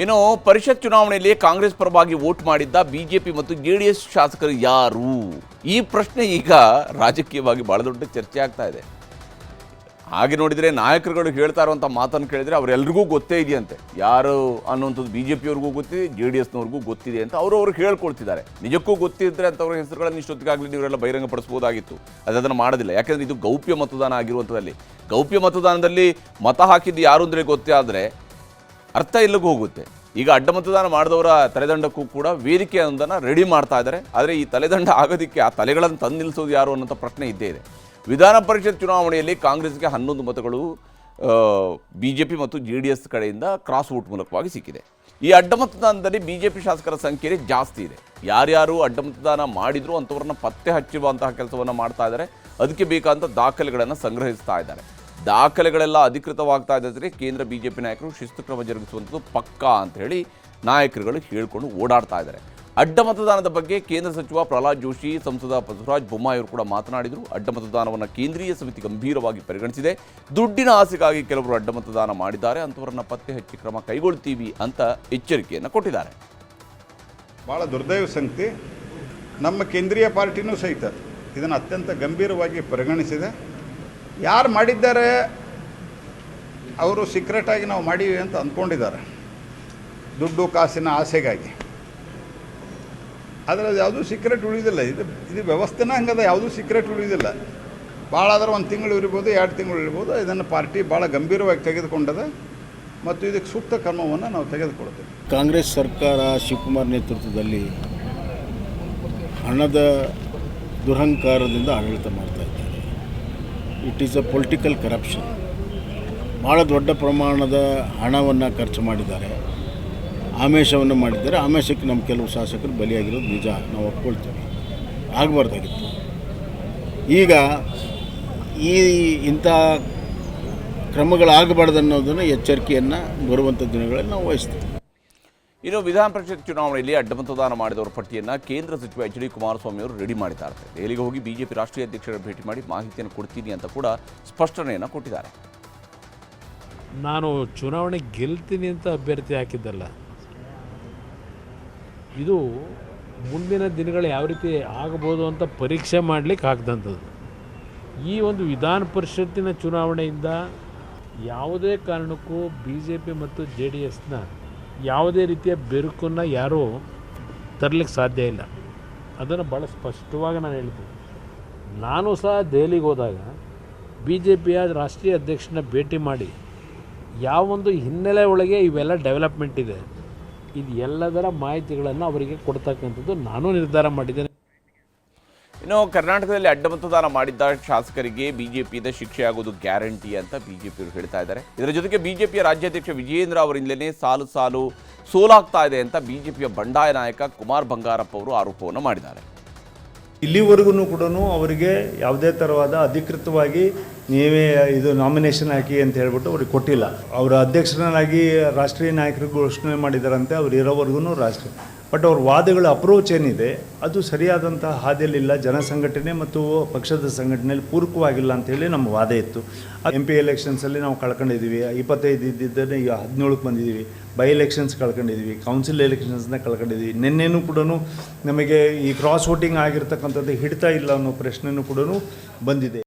ಇನ್ನು ಪರಿಷತ್ ಚುನಾವಣೆಯಲ್ಲಿ ಕಾಂಗ್ರೆಸ್ ಪರವಾಗಿ ವೋಟ್ ಮಾಡಿದ್ದ ಬಿಜೆಪಿ ಮತ್ತು ಜೆಡಿಎಸ್ ಶಾಸಕರು ಯಾರು? ಈ ಪ್ರಶ್ನೆ ಈಗ ರಾಜಕೀಯವಾಗಿ ಬಹಳ ದೊಡ್ಡ ಚರ್ಚೆ ಆಗ್ತಾ ಇದೆ. ಹಾಗೆ ನೋಡಿದರೆ ನಾಯಕರುಗಳು ಹೇಳ್ತಾ ಇರುವಂಥ ಮಾತನ್ನು ಕೇಳಿದರೆ ಅವರೆಲ್ಲರಿಗೂ ಗೊತ್ತೇ ಇದೆಯಂತೆ. ಯಾರು ಅನ್ನುವಂಥದ್ದು ಬಿಜೆಪಿಯವ್ರಿಗೂ ಗೊತ್ತಿದೆ, JDSನವ್ರಿಗೂ ಗೊತ್ತಿದೆ ಅಂತ ಅವರು ಹೇಳ್ಕೊಳ್ತಿದ್ದಾರೆ. ನಿಜಕ್ಕೂ ಗೊತ್ತಿದ್ದರೆ ಅಂಥವ್ರ ಹೆಸರುಗಳನ್ನು ಇಷ್ಟೊತ್ತಿಗಾಗಲಿ ನೀವರೆಲ್ಲ ಬಹಿರಂಗಪಡಿಸ್ಬೋದಾಗಿತ್ತು. ಅದನ್ನು ಮಾಡೋದಿಲ್ಲ. ಯಾಕೆಂದರೆ ಇದು ಗೌಪ್ಯ ಮತದಾನ ಆಗಿರುವಂಥದ್ದಲ್ಲಿ, ಗೌಪ್ಯ ಮತದಾನದಲ್ಲಿ ಮತ ಹಾಕಿದ್ದು ಯಾರು ಅಂದರೆ ಗೊತ್ತೇ ಆದರೆ ಅರ್ಥ ಇಲ್ಲಿಗೂ ಹೋಗುತ್ತೆ. ಈಗ ಅಡ್ಡ ಮತದಾನ ಮಾಡಿದವರ ತಲೆದಂಡಕ್ಕೂ ಕೂಡ ವೇದಿಕೆ ಒಂದನ್ನು ರೆಡಿ ಮಾಡ್ತಾ ಇದ್ದಾರೆ. ಆದರೆ ಈ ತಲೆದಂಡ ಆಗೋದಕ್ಕೆ ಆ ತಲೆಗಳನ್ನು ತಂದು ನಿಲ್ಲಿಸೋದು ಯಾರು ಅನ್ನೋಂಥ ಪ್ರಶ್ನೆ ಇದ್ದೇ ಇದೆ. ವಿಧಾನ ಪರಿಷತ್ ಚುನಾವಣೆಯಲ್ಲಿ ಕಾಂಗ್ರೆಸ್ಗೆ 11 ಮತಗಳು ಬಿಜೆಪಿ ಮತ್ತು JDS ಕಡೆಯಿಂದ ಕ್ರಾಸ್ ವೋಟ್ ಮೂಲಕವಾಗಿ ಸಿಕ್ಕಿದೆ. ಈ ಅಡ್ಡ ಮತದಾನದಲ್ಲಿ ಬಿಜೆಪಿ ಶಾಸಕರ ಸಂಖ್ಯೆ ಜಾಸ್ತಿ ಇದೆ. ಯಾರ್ಯಾರು ಅಡ್ಡ ಮತದಾನ ಮಾಡಿದ್ರು ಅಂಥವ್ರನ್ನ ಪತ್ತೆ ಹಚ್ಚುವಂತಹ ಕೆಲಸವನ್ನು ಮಾಡ್ತಾ ಇದ್ದಾರೆ. ಅದಕ್ಕೆ ಬೇಕಾದಂಥ ದಾಖಲೆಗಳನ್ನು ಸಂಗ್ರಹಿಸ್ತಾ ಇದ್ದಾರೆ. ದಾಖಲೆಗಳೆಲ್ಲ ಅಧಿಕೃತವಾಗ್ತಾ ಇದ್ದರೆ ಕೇಂದ್ರ ಬಿಜೆಪಿ ನಾಯಕರು ಶಿಸ್ತು ಕ್ರಮ ಜರುಗಿಸುವಂಥದ್ದು ಪಕ್ಕಾ ಅಂತ ಹೇಳಿ ನಾಯಕರುಗಳು ಹೇಳ್ಕೊಂಡು ಓಡಾಡ್ತಾ ಇದ್ದಾರೆ. ಅಡ್ಡ ಮತದಾನದ ಬಗ್ಗೆ ಕೇಂದ್ರ ಸಚಿವ ಪ್ರಹ್ಲಾದ್ ಜೋಶಿ, ಸಂಸದ ಬಸವರಾಜ ಬೊಮ್ಮಾಯಿ ಅವರು ಕೂಡ ಮಾತನಾಡಿದರು. ಅಡ್ಡ ಮತದಾನವನ್ನು ಕೇಂದ್ರೀಯ ಸಮಿತಿ ಗಂಭೀರವಾಗಿ ಪರಿಗಣಿಸಿದೆ. ದುಡ್ಡಿನ ಆಸೆಗಾಗಿ ಕೆಲವರು ಅಡ್ಡ ಮತದಾನ ಮಾಡಿದ್ದಾರೆ, ಅಂಥವರನ್ನು ಪತ್ತೆ ಹಚ್ಚಿ ಕ್ರಮ ಕೈಗೊಳ್ತೀವಿ ಅಂತ ಎಚ್ಚರಿಕೆಯನ್ನು ಕೊಟ್ಟಿದ್ದಾರೆ. ಭಾಳ ದುರ್ದೈವ ಸಂಗತಿ, ನಮ್ಮ ಕೇಂದ್ರೀಯ ಪಾರ್ಟಿನೂ ಸಹಿತ ಇದನ್ನು ಅತ್ಯಂತ ಗಂಭೀರವಾಗಿ ಪರಿಗಣಿಸಿದೆ. ಯಾರು ಮಾಡಿದ್ದಾರೆ ಅವರು ಸೀಕ್ರೆಟಾಗಿ ನಾವು ಮಾಡೀವಿ ಅಂತ ಅಂದ್ಕೊಂಡಿದ್ದಾರೆ, ದುಡ್ಡು ಕಾಸಿನ ಆಸೆಗಾಗಿ. ಆದರೆ ಅದು ಯಾವುದೂ ಸೀಕ್ರೆಟ್ ಉಳಿಯೋದಿಲ್ಲ. ಇದು ವ್ಯವಸ್ಥೆನ ಹಂಗದ, ಯಾವುದೂ ಸೀಕ್ರೆಟ್ ಉಳಿಯೋದಿಲ್ಲ. ಭಾಳ ಆದ್ರೆ 1 ತಿಂಗಳು ಇರ್ಬೋದು, 2 ತಿಂಗಳು ಇರ್ಬೋದು. ಇದನ್ನು ಪಾರ್ಟಿ ಭಾಳ ಗಂಭೀರವಾಗಿ ತೆಗೆದುಕೊಂಡದ ಮತ್ತು ಇದಕ್ಕೆ ಸೂಕ್ತ ಕ್ರಮವನ್ನು ನಾವು ತೆಗೆದುಕೊಳ್ತೇವೆ. ಕಾಂಗ್ರೆಸ್ ಸರ್ಕಾರ ಶಿವಕುಮಾರ್ ನೇತೃತ್ವದಲ್ಲಿ ಹಣದ ದುರಹಂಕಾರದಿಂದ ಆಡಳಿತ ಮಾಡ್ತಾ ಇದ್ದಾರೆ. It is a political corruption. ಭಾಳ ದೊಡ್ಡ ಪ್ರಮಾಣದ ಹಣವನ್ನು ಖರ್ಚು ಮಾಡಿದ್ದಾರೆ, ಆಮಿಷವನ್ನು ಮಾಡಿದ್ದಾರೆ. ಆಮಿಷಕ್ಕೆ ನಮ್ಮ ಕೆಲವು ಶಾಸಕರು ಬಲಿಯಾಗಿರೋದು ನಿಜ, ನಾವು ಒಪ್ಕೊಳ್ತೀವಿ. ಆಗಬಾರ್ದಾಗಿತ್ತು. ಈಗ ಇಂಥ ಕ್ರಮಗಳಾಗಬಾರ್ದು ಅನ್ನೋದನ್ನು ಎಚ್ಚರಿಕೆಯನ್ನು ಬರುವಂಥ ದಿನಗಳಲ್ಲಿ ನಾವು ವಹಿಸ್ತೀವಿ. ಇನ್ನು ವಿಧಾನ ಪರಿಷತ್ ಚುನಾವಣೆಯಲ್ಲಿ ಅಡ್ಡ ಮತದಾನ ಮಾಡಿದವರ ಪಟ್ಟಿಯನ್ನು ಕೇಂದ್ರ ಸಚಿವ HD ಕುಮಾರಸ್ವಾಮಿ ಅವರು ರೆಡಿ ಮಾಡಿದ್ದಾರೆ. ದೆಹಲಿಗೆ ಹೋಗಿ ಬಿಜೆಪಿ ರಾಷ್ಟ್ರೀಯ ಅಧ್ಯಕ್ಷರ ಭೇಟಿ ಮಾಡಿ ಮಾಹಿತಿಯನ್ನು ಕೊಡ್ತೀನಿ ಅಂತ ಕೂಡ ಸ್ಪಷ್ಟನೆಯನ್ನು ಕೊಟ್ಟಿದ್ದಾರೆ. ನಾನು ಚುನಾವಣೆ ಗೆಲ್ತೀನಿ ಅಂತ ಅಭ್ಯರ್ಥಿ ಹಾಕಿದ್ದಲ್ಲ, ಇದು ಮುಂದಿನ ದಿನಗಳು ಯಾವ ರೀತಿ ಆಗಬಹುದು ಅಂತ ಪರೀಕ್ಷೆ ಮಾಡಲಿಕ್ಕೆ ಹಾಕಿದಂಥದ್ದು. ಈ ಒಂದು ವಿಧಾನ ಪರಿಷತ್ತಿನ ಚುನಾವಣೆಯಿಂದ ಯಾವುದೇ ಕಾರಣಕ್ಕೂ BJP ಮತ್ತು JDSನ ಯಾವುದೇ ರೀತಿಯ ಬೆರುಕನ್ನು ಯಾರೂ ತರಲಿಕ್ಕೆ ಸಾಧ್ಯ ಇಲ್ಲ. ಅದನ್ನು ಭಾಳ ಸ್ಪಷ್ಟವಾಗಿ ನಾನು ಹೇಳ್ತೀನಿ. ನಾನು ಸಹ ದೆಹಲಿಗೆ ಹೋದಾಗ BJPಯ ರಾಷ್ಟ್ರೀಯ ಅಧ್ಯಕ್ಷನ ಭೇಟಿ ಮಾಡಿ ಯಾವೊಂದು ಹಿನ್ನೆಲೆ ಒಳಗೆ ಇವೆಲ್ಲ ಡೆವಲಪ್ಮೆಂಟ್ ಇದೆ, ಇದು ಎಲ್ಲದರ ಮಾಹಿತಿಗಳನ್ನು ಅವರಿಗೆ ಕೊಡ್ತಕ್ಕಂಥದ್ದು ನಾನು ನಿರ್ಧಾರ ಮಾಡಿದ್ದೇನೆ. ಇನ್ನು ಕರ್ನಾಟಕದಲ್ಲಿ ಅಡ್ಡ ಮತದಾನ ಮಾಡಿದ್ದ ಶಾಸಕರಿಗೆ ಬಿಜೆಪಿಯಿಂದ ಶಿಕ್ಷೆಯಾಗೋದು ಗ್ಯಾರಂಟಿ ಅಂತ ಬಿಜೆಪಿಯವರು ಹೇಳ್ತಾ ಇದ್ದಾರೆ. ಇದರ ಜೊತೆಗೆ ಬಿಜೆಪಿಯ ರಾಜ್ಯಾಧ್ಯಕ್ಷ ವಿಜಯೇಂದ್ರ ಅವರಿಂದಲೇ ಸಾಲು ಸೋಲಾಗ್ತಾ ಇದೆ ಅಂತ ಬಿಜೆಪಿಯ ಬಂಡಾಯ ನಾಯಕ ಕುಮಾರ್ ಬಂಗಾರಪ್ಪ ಅವರು ಆರೋಪವನ್ನು ಮಾಡಿದ್ದಾರೆ. ಇಲ್ಲಿವರೆಗೂ ಕೂಡ ಅವರಿಗೆ ಯಾವುದೇ ಥರವಾದ ಅಧಿಕೃತವಾಗಿ ನೀವೇ ಇದು ನಾಮಿನೇಷನ್ ಹಾಕಿ ಅಂತ ಹೇಳ್ಬಿಟ್ಟು ಅವ್ರಿಗೆ ಕೊಟ್ಟಿಲ್ಲ. ಅವರ ಅಧ್ಯಕ್ಷರನ್ನಾಗಿ ರಾಷ್ಟ್ರೀಯ ನಾಯಕರು ಘೋಷಣೆ ಮಾಡಿದಾರಂತೆ ಅವ್ರು ಇರೋವರೆಗೂ ರಾಷ್ಟ್ರೀಯ. ಬಟ್ ಅವ್ರ ವಾದಗಳ ಅಪ್ರೋಚ್ ಏನಿದೆ ಅದು ಸರಿಯಾದಂಥ ಹಾದಿಯಲ್ಲಿಲ್ಲ. ಜನಸಂಘಟನೆ ಮತ್ತು ಪಕ್ಷದ ಸಂಘಟನೆಯಲ್ಲಿ ಪೂರಕವಾಗಿಲ್ಲ ಅಂಥೇಳಿ ನಮ್ಮ ವಾದ ಇತ್ತು. MP ಎಲೆಕ್ಷನ್ಸಲ್ಲಿ ನಾವು ಕಳ್ಕೊಂಡಿದ್ದೀವಿ. 25 ಇದ್ದಿದ್ದನ್ನು ಈಗ 17ಕ್ಕೆ ಬಂದಿದ್ದೀವಿ. ಬೈ ಎಲೆಕ್ಷನ್ಸ್ ಕಳ್ಕೊಂಡಿದ್ದೀವಿ, ಕೌನ್ಸಿಲ್ ಎಲೆಕ್ಷನ್ಸ್ನ ಕಳ್ಕೊಂಡಿದ್ದೀವಿ. ನಿನ್ನೆನೂ ಕೂಡ ನಮಗೆ ಈ ಕ್ರಾಸ್ ವೋಟಿಂಗ್ ಆಗಿರ್ತಕ್ಕಂಥದ್ದು ಹಿಡ್ತಾ ಇಲ್ಲ ಅನ್ನೋ ಪ್ರಶ್ನೆನೂ ಕೂಡ ಬಂದಿದೆ.